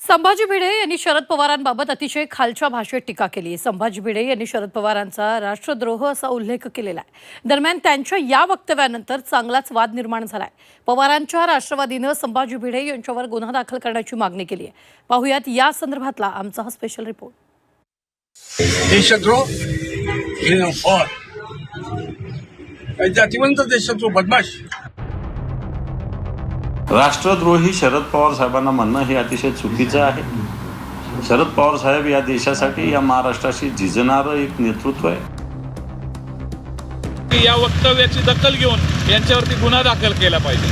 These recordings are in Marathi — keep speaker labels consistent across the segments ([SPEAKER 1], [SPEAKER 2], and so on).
[SPEAKER 1] संभाजी भिडे यांनी शरद पवारांबाबत अतिशय खालच्या भाषेत टीका केली. संभाजी भिडे यांनी शरद पवारांचा राष्ट्रद्रोह असा उल्लेख केलेला आहे. दरम्यान त्यांच्या या वक्तव्यानंतर चांगलाच वाद निर्माण झालाय. पवारांच्या राष्ट्रवादीनं संभाजी भिडे यांच्यावर गुन्हा दाखल करण्याची मागणी केली आहे. पाहुयात या संदर्भातला आमचा हा स्पेशल रिपोर्ट.
[SPEAKER 2] देशद्रोह जातीवंत देशद्रोह बदमाश
[SPEAKER 3] राष्ट्रद्रोही शरद पवार साहेबांना म्हणणं हे अतिशय चुकीचं आहे. शरद पवार साहेब या देशासाठी, या महाराष्ट्राशी झिजणारं एक नेतृत्व आहे.
[SPEAKER 4] या वक्तव्याची दखल घेऊन यांच्यावरती गुन्हा दाखल केला पाहिजे.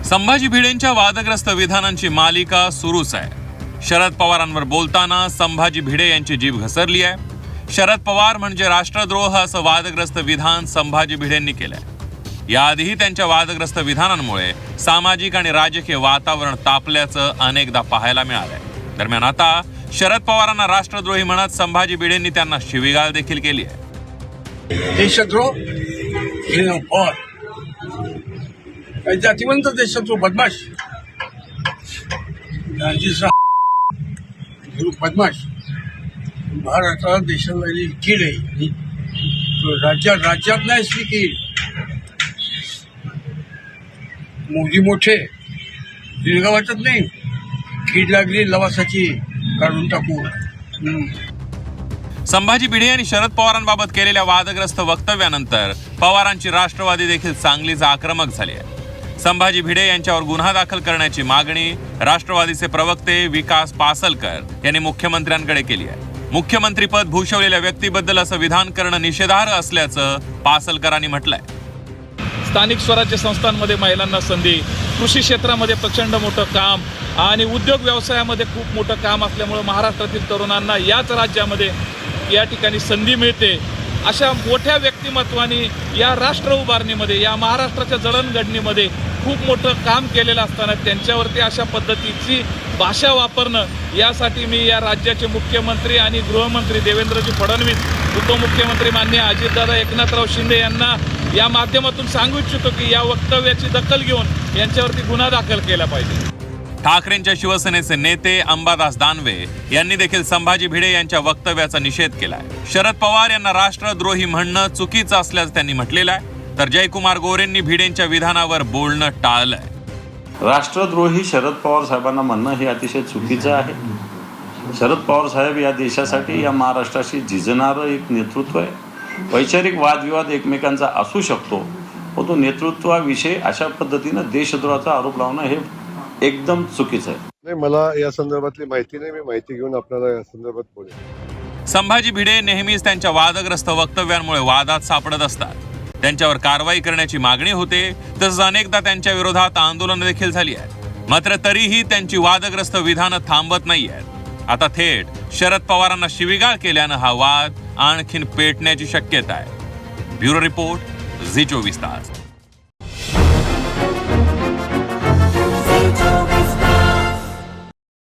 [SPEAKER 5] संभाजी भिडेंच्या वादग्रस्त विधानांची मालिका सुरूच आहे. शरद पवारांवर बोलताना संभाजी भिडे यांची जीभ घसरली आहे. शरद पवार म्हणजे राष्ट्रद्रोह असं वादग्रस्त विधान संभाजी भिडेंनी केलंय. याआधीही त्यांच्या वादग्रस्त विधानांमुळे सामाजिक आणि राजकीय वातावरण तापल्याचं अनेकदा पाहायला मिळालंय. दरम्यान आता शरद पवारांना राष्ट्रद्रोही म्हणत संभाजी भिडेंनी त्यांना शिवीगाळ देखील केली आहे.
[SPEAKER 2] देशद्रोह जातीवंत देशद्रोह बदमाश बदमाश महाराष्ट्राला देशाला कीड आहे. राज्यात नाही असली कीड. मोदी मोठे दीर्घ वाटत नाही. कीड लागली लवासाची काढून टाकू.
[SPEAKER 5] संभाजी भिडे यांनी शरद पवारांबाबत केलेल्या वादग्रस्त वक्तव्यानंतर पवारांची राष्ट्रवादी देखील चांगलीच आक्रमक झाली आहे. संभाजी भिडे यांच्यावर गुन्हा दाखल करण्याची मागणी राष्ट्रवादीचे प्रवक्ते विकास पासलकर यांनी मुख्यमंत्र्यांकडे केली आहे. मुख्यमंत्रीपद भूषवलेल्या व्यक्तीबद्दल असं विधान करणं निषेधार्ह असल्याचं पासलकरांनी म्हटलंय.
[SPEAKER 4] स्थानिक स्वराज्य संस्थांमध्ये महिलांना संधी, कृषी क्षेत्रामध्ये प्रचंड मोठं काम आणि उद्योग व्यवसायामध्ये खूप मोठं काम असल्यामुळे महाराष्ट्रातील तरुणांना याच राज्यामध्ये या ठिकाणी संधी मिळते. अशा मोठ्या व्यक्तिमत्वानी या राष्ट्र उभारणीमध्ये, या महाराष्ट्राच्या जडणघडणीमध्ये खूप मोठं काम केलेलं असताना त्यांच्यावरती अशा पद्धतीची भाषा वापरणं, यासाठी मी या राज्याचे मुख्यमंत्री आणि गृहमंत्री देवेंद्रजी फडणवीस, उपमुख्यमंत्री माननीय अजितदादा एकनाथराव शिंदे यांना या माध्यमातून सांगू इच्छितो की या वक्तव्याची दखल घेऊन यांच्यावरती गुन्हा दाखल केला पाहिजे.
[SPEAKER 5] ठाकरेंच्या शिवसेनेचे नेते अंबादास दानवे यांनी देखील संभाजी भिडे यांच्या वक्तव्याचा निषेध केलाय. शरद पवार यांना राष्ट्रद्रोही म्हणणं चुकीचं असल्याचं त्यांनी म्हटलेलं आहे. तर जयकुमार गोरेंनी भिडेंच्या विधानावर बोलणं टाळलंय.
[SPEAKER 3] राष्ट्रद्रोही शरद पवार साहेबांना म्हणणं हे अतिशय चुकीचं आहे. शरद पवार साहेब या देशासाठी, या महाराष्ट्राशी झिजणारं एक नेतृत्व आहे. वैचारिक वादविवाद एकमेकांचा असू शकतो, पण तो नेतृत्वाविषयी अशा पद्धतीनं देशद्रोहाचा आरोप लावणं हे एकदम चुकीचं आहे.
[SPEAKER 6] नाही, मला या संदर्भातली माहिती नाही. मी माहिती घेऊन आपल्याला या संदर्भात बोलेन.
[SPEAKER 5] संभाजी भिडे नेहमीच त्यांच्या वादग्रस्त वक्तव्यांमुळे वादात सापडत असतात. त्यांच्यावर कारवाई करण्याची मागणी होते, तसंच अनेकदा त्यांच्या विरोधात आंदोलन देखील झाली आहे. मात्र तरीही त्यांची वादग्रस्त विधानं थांबत नाही आहेत. आता थेट शरद पवारांना शिवीगाळ केल्यानं हा वाद आणखीन पेटण्याची शक्यता आहे. ब्युरो रिपोर्ट, झी 24 तास.